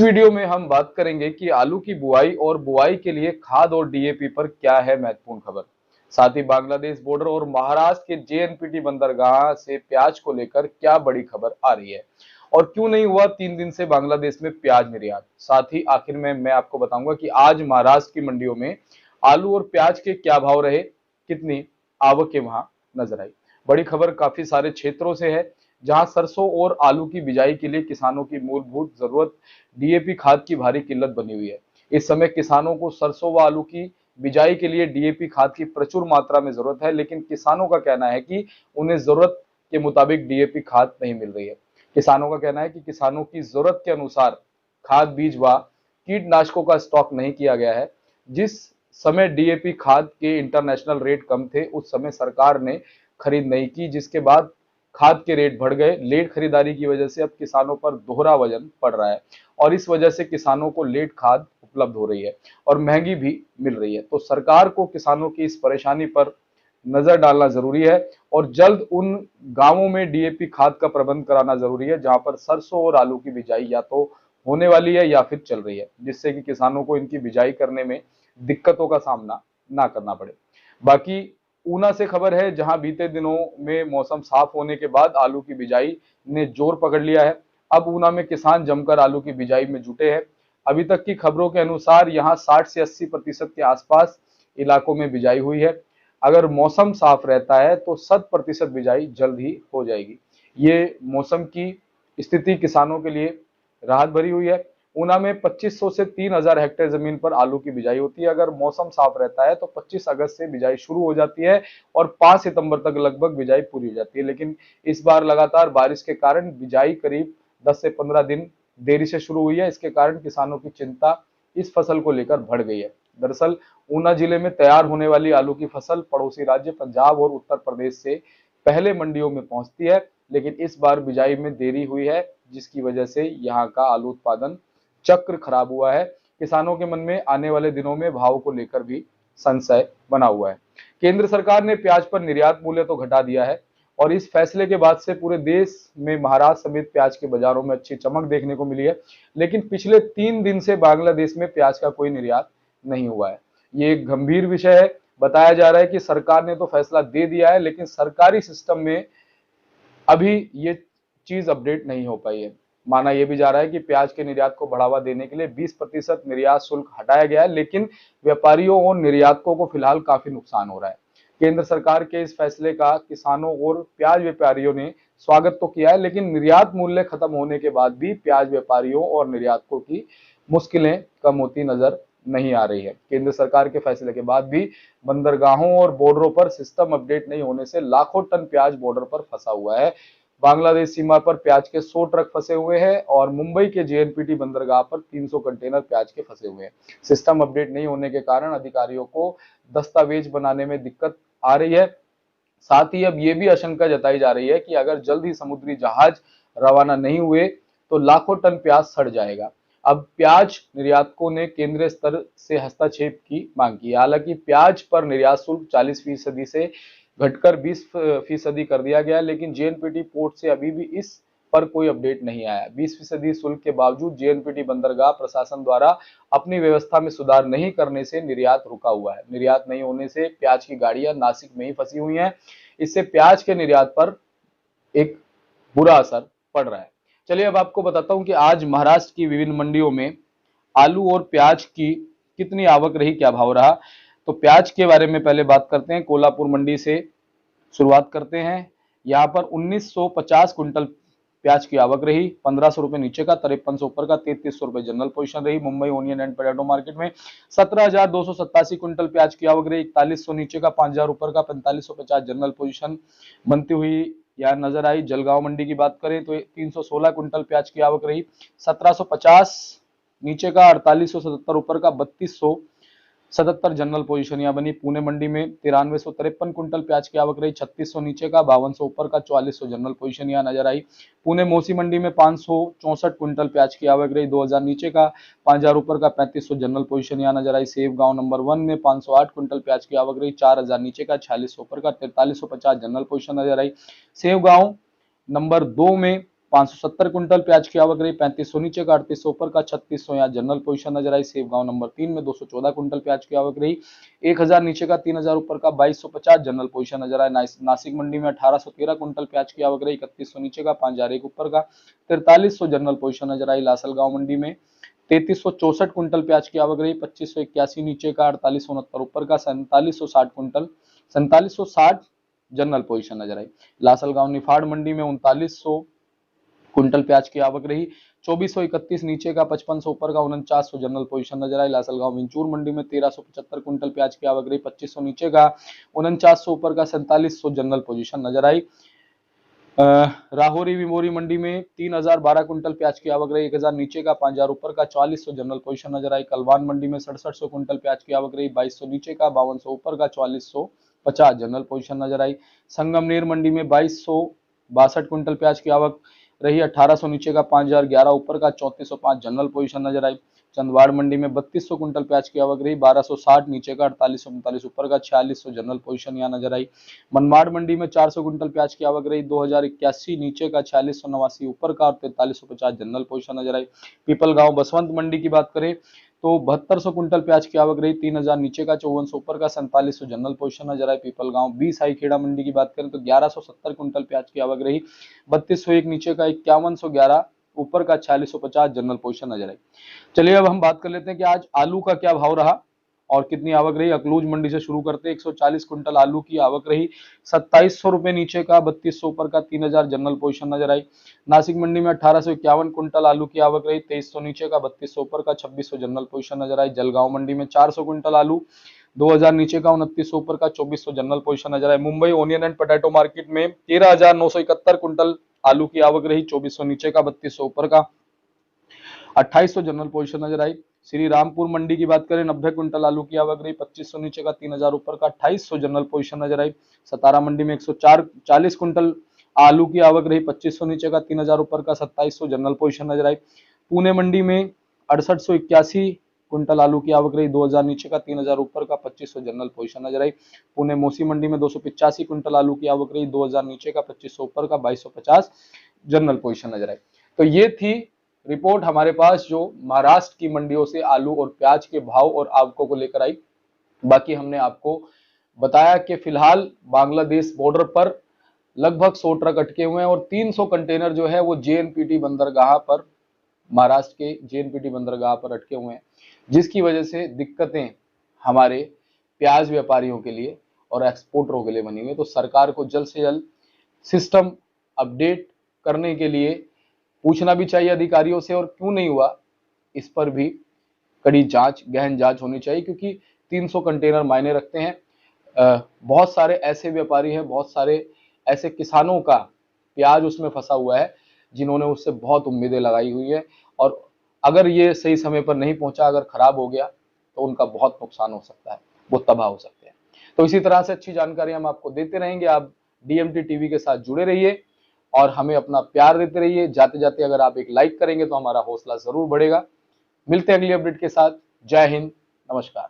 Video में हम बात करेंगे कि आलू की बुआई और बुआई के लिए खाद और डीएपी पर क्या है महत्वपूर्ण खबर। साथ ही बांग्लादेश बॉर्डर और महाराष्ट्र के जेएनपीटी बंदरगाह से प्याज को लेकर क्या बड़ी खबर आ रही है और क्यों नहीं हुआ 3 दिन से बांग्लादेश में प्याज निर्यात। साथ ही आखिर में मैं आपको बताऊंगा कि आज महाराष्ट्र की मंडियों में आलू और प्याज के क्या भाव रहे, कितनी आवकें वहां नजर आई। बड़ी खबर काफी सारे क्षेत्रों से है, जहां सरसों और आलू की बिजाई के लिए किसानों की मूलभूत जरूरत डीएपी खाद की भारी किल्लत बनी हुई है। इस समय किसानों को सरसों व आलू की बिजाई के लिए डीएपी खाद की प्रचुर मात्रा में जरूरत है, लेकिन किसानों का कहना है कि उन्हें जरूरत के मुताबिक डीएपी खाद नहीं मिल रही है। किसानों का कहना है कि किसानों की जरूरत के अनुसार खाद, बीज व कीटनाशकों का स्टॉक नहीं किया गया है। जिस समय डीएपी खाद के इंटरनेशनल रेट कम थे, उस समय सरकार ने खरीद नहीं की, जिसके बाद खाद के रेट बढ़ गए। लेट खरीदारी की वजह से अब किसानों पर दोहरा वजन पड़ रहा है और इस वजह से किसानों को लेट खाद उपलब्ध हो रही है और महंगी भी मिल रही है। तो सरकार को किसानों की इस परेशानी पर नजर डालना जरूरी है और जल्द उन गांवों में डीएपी खाद का प्रबंध कराना जरूरी है जहां पर सरसों और आलू की बिजाई या तो होने वाली है या फिर चल रही है, जिससे कि किसानों को इनकी बिजाई करने में दिक्कतों का सामना ना करना पड़े। बाकी ऊना से खबर है, जहां बीते दिनों में मौसम साफ होने के बाद आलू की बिजाई ने जोर पकड़ लिया है। अब ऊना में किसान जमकर आलू की बिजाई में जुटे हैं। अभी तक की खबरों के अनुसार यहां 60 से 80% के आसपास इलाकों में बिजाई हुई है। अगर मौसम साफ रहता है तो 100% बिजाई जल्द ही हो जाएगी। ये मौसम की स्थिति किसानों के लिए राहत भरी हुई है। ऊना में 2500 से 3000 हेक्टेयर जमीन पर आलू की बिजाई होती है। अगर मौसम साफ रहता है तो 25 अगस्त से बिजाई शुरू हो जाती है और 5 सितंबर तक लगभग बिजाई पूरी हो जाती है। लेकिन इस बार लगातार बारिश के कारण बिजाई करीब 10 से 15 दिन देरी से शुरू हुई है। इसके कारण किसानों की चिंता इस फसल को लेकर बढ़ गई है। दरअसल ऊना जिले में तैयार होने वाली आलू की फसल पड़ोसी राज्य पंजाब और उत्तर प्रदेश से पहले मंडियों में पहुंचती है, लेकिन इस बार बिजाई में देरी हुई है, जिसकी वजह से यहाँ का आलू उत्पादन चक्र खराब हुआ है। किसानों के मन में आने वाले दिनों में भाव को लेकर भी संशय बना हुआ है। केंद्र सरकार ने प्याज पर निर्यात मूल्य तो घटा दिया है और इस फैसले के बाद से पूरे देश में महाराष्ट्र समेत प्याज के बाजारों में अच्छी चमक देखने को मिली है। लेकिन पिछले 3 दिन से बांग्लादेश में प्याज का कोई निर्यात नहीं हुआ है। ये एक गंभीर विषय है। बताया जा रहा है कि सरकार ने तो फैसला दे दिया है, लेकिन सरकारी सिस्टम में अभी ये चीज अपडेट नहीं हो पाई है। माना यह भी जा रहा है कि प्याज के निर्यात को बढ़ावा देने के लिए 20% निर्यात शुल्क हटाया गया है, लेकिन व्यापारियों और निर्यातकों को फिलहाल काफी नुकसान हो रहा है। केंद्र सरकार के इस फैसले का किसानों और प्याज व्यापारियों ने स्वागत तो किया है, लेकिन निर्यात मूल्य खत्म होने के बाद भी प्याज व्यापारियों और निर्यातकों की मुश्किलें कम होती नजर नहीं आ रही है। केंद्र सरकार के फैसले के बाद भी बंदरगाहों और बॉर्डरों पर सिस्टम अपडेट नहीं होने से लाखों टन प्याज बॉर्डर पर फंसा हुआ है। बांग्लादेश सीमा पर प्याज के 100 ट्रक फंसे हुए हैं और मुंबई के जेएनपीटी बंदरगाह पर 300 कंटेनर प्याज के फंसे हुए हैं। सिस्टम अपडेट नहीं होने के कारण अधिकारियों को दस्तावेज बनाने में दिक्कत आ रही है। साथ ही अब ये भी आशंका जताई जा रही है कि अगर जल्द ही समुद्री जहाज रवाना नहीं हुए तो लाखों टन प्याज सड़ जाएगा। अब प्याज निर्यातकों ने केंद्रीय स्तर से हस्तक्षेप की मांग की है। हालांकि प्याज पर निर्यात शुल्क 40% से घटकर 20% कर दिया गया, लेकिन जेएनपीटी पोर्ट से अभी भी इस पर कोई अपडेट नहीं आया। 20% शुल्क के बावजूद जेएनपीटी बंदरगाह प्रशासन द्वारा अपनी व्यवस्था में सुधार नहीं करने से निर्यात रुका हुआ है। निर्यात नहीं होने से प्याज की गाड़ियां नासिक में ही फंसी हुई हैं। इससे प्याज के निर्यात पर एक बुरा असर पड़ रहा है। चलिए अब आपको बताता हूं कि आज महाराष्ट्र की विभिन्न मंडियों में आलू और प्याज की कितनी आवक रही, क्या भाव रहा। तो प्याज के बारे में पहले बात करते हैं। कोल्हापुर मंडी से शुरुआत करते हैं। यहाँ पर 1950 क्विंटल प्याज की आवक रही। 1500 रुपए नीचे का, 5300 ऊपर का, 3300 रुपए जनरल पोजीशन रही। Mumbai onion and potato market में 17,287 क्विंटल प्याज की आवक रही। 4100 नीचे का, 5000 ऊपर का, 4550 जनरल पोजीशन बनती हुई यहाँ नजर आई। जलगांव मंडी की बात करें तो 316 क्विंटल प्याज की आवक रही। 1750 नीचे का, 4877 ऊपर का, 3277 जनरल पोजीशन यहाँ बनी। पुणे मंडी में 9353 क्विंटल प्याज की आवक रही। 3600 नीचे का, 5200 ऊपर का, 4400 जनरल पोजीशन यहाँ नजर आई। पुणे मोसी मंडी में 564 क्विंटल प्याज की आवक रही। 2000 नीचे का, 5000 ऊपर का, 3500 जनरल पोजीशन यहाँ नजर आई। सेव गांव नंबर 1 में 508 क्विंटल प्याज की आवक रही। 4000 नीचे का, 4600 ऊपर का, 4350 जनरल पोजीशन नजर आई। सेव गांव नंबर 2 में 570 क्विंटल प्याज की आवक रही। 3500 नीचे का, 3800 ऊपर का, 3600 यहाँ जनरल पोजीशन नजर आई। सेब गांव नंबर 3 में 214 क्विंटल प्याज की आवक रही। 1000 नीचे का, 3000 ऊपर का, 2250 जनरल पोजीशन नजर आया। नासिक मंडी में 1813 क्विंटल प्याज की आवक रही। 3100 नीचे का, 5001 ऊपर का, 4300 जनरल पोजीशन नजर आई। लासलगांव मंडी में 3364 क्विंटल प्याज की आवक रही। 2581 नीचे का, 4869 ऊपर का, 4760 जनरल पोजीशन नजर आई। लासलगांव निफाड़ मंडी में 3900 क्विंटल प्याज की आवक रही। 2431 नीचे का, 5500 ऊपर का, 4900 जनरल पोजीशन नजर आई। लासलगांव विंचूर मंडी में 1375 क्विंटल प्याज की आवक रही। 2500 नीचे का, 4900 ऊपर का, 4700 जनरल पोजीशन नजर आई। राहोरी विमोरी मंडी में 3012 क्विंटल प्याज की आवक रही। 1000 नीचे का, 5000 ऊपर का, 4400 जनरल पोजीशन नजर आई। कलवान मंडी में 6700 क्विंटल प्याज की आवक रही। 2200 नीचे का, 5200 ऊपर का, 4450 जनरल पोजीशन नजर आई। संगमनेर मंडी में 2262 क्विंटल प्याज की आवक रही। 1800 नीचे का, 5011 ऊपर का, 3405 जनरल पोजीशन नजर आई। चंदवाड़ मंडी में 3200 क्विंटल प्याज की आवक रही। 1260 नीचे का, 4845 ऊपर का, 4600 जनरल पोजीशन यहाँ नजर आई। मनमाड़ मंडी में 400 क्विंटल प्याज की आवक रही। 2081 नीचे का, 4689 ऊपर का और 4350 जनरल पोजीशन नजर आई। पीपलगांव बसवंत मंडी की बात करें तो 7200 क्विंटल प्याज की आवक रही। 3000 नीचे का, 5400 ऊपर का, 4700 जनरल पोजीशन नजर आई। पीपलगांव 20 हाई खेड़ा मंडी की बात करें तो 1170 क्विंटल प्याज की आवक रही। 3201 नीचे का, 5111 ऊपर का, 4650 जनरल पोजीशन नजर आई। चलिए अब हम बात कर लेते हैं कि आज आलू का क्या भाव रहा और कितनी आवक रही। अकलूज मंडी से शुरू करते हैं। 140 क्विंटल आलू की आवक रही। 2700 रुपए नीचे का, 3200 ऊपर का, 3000 जनरल पोजीशन नजर आई। नासिक मंडी में 1851 क्विंटल आलू की आवक रही। 2300 नीचे का, 3200 ऊपर का, 2600 जनरल पोजीशन नजर आई। जलगांव मंडी में 400 क्विंटल आलू, 2000 नीचे का, 2900 ऊपर का, 2400 जनरल पोजीशन नजर आई। Mumbai onion and potato market में 13971 क्विंटल आलू की आवक रही। 2400 नीचे का, 3200 ऊपर का, 2800 जनरल पोजीशन नजर आई। श्री रामपुर मंडी की बात करें 90 क्विंटल आलू की आवक रही। 2500 नीचे का, 3000 ऊपर का, 2800 जनरल पोजीशन नजर आई। सतारा मंडी में 140 क्विंटल आलू की आवक रही। 2500 नीचे का, 3000 ऊपर का, 2700 जनरल पोजीशन नजर आई। पुणे मंडी में 6881 क्विंटल आलू की आवक रही। 2000 नीचे का, 3000 ऊपर का, 2500 जनरल पोजीशन नजर आई। पुणे मोसी मंडी में 285 क्विंटल आलू की आवक रही। 2000 नीचे का, 2500 ऊपर का, 2250 जनरल पोजीशन नजर आई। तो ये थी रिपोर्ट हमारे पास जो महाराष्ट्र की मंडियों से आलू और प्याज के भाव और आवकों को लेकर आई। बाकी हमने आपको बताया कि फिलहाल बांग्लादेश बॉर्डर पर लगभग 100 ट्रक अटके हुए हैं और 300 कंटेनर जो है वो जेएनपीटी बंदरगाह पर, महाराष्ट्र के जेएनपीटी बंदरगाह पर अटके हुए हैं, जिसकी वजह से दिक्कतें हमारे प्याज व्यापारियों के लिए और एक्सपोर्टरों के लिए बनी हुई है। तो सरकार को जल्द से जल्द सिस्टम अपडेट करने के लिए पूछना भी चाहिए अधिकारियों से, और क्यों नहीं हुआ इस पर भी कड़ी जांच, गहन जांच होनी चाहिए, क्योंकि 300 कंटेनर मायने रखते हैं। बहुत सारे ऐसे व्यापारी हैं, बहुत सारे ऐसे किसानों का प्याज उसमें फंसा हुआ है जिन्होंने उससे बहुत उम्मीदें लगाई हुई है, और अगर ये सही समय पर नहीं पहुंचा, अगर खराब हो गया तो उनका बहुत नुकसान हो सकता है, वो तबाह हो सकते हैं। तो इसी तरह से अच्छी जानकारी हम आपको देते रहेंगे। आप डीएमटी टीवी के साथ जुड़े रहिए और हमें अपना प्यार देते रहिए। जाते जाते अगर आप एक लाइक करेंगे तो हमारा हौसला जरूर बढ़ेगा। मिलते हैं अगली अपडेट के साथ। जय हिंद, नमस्कार।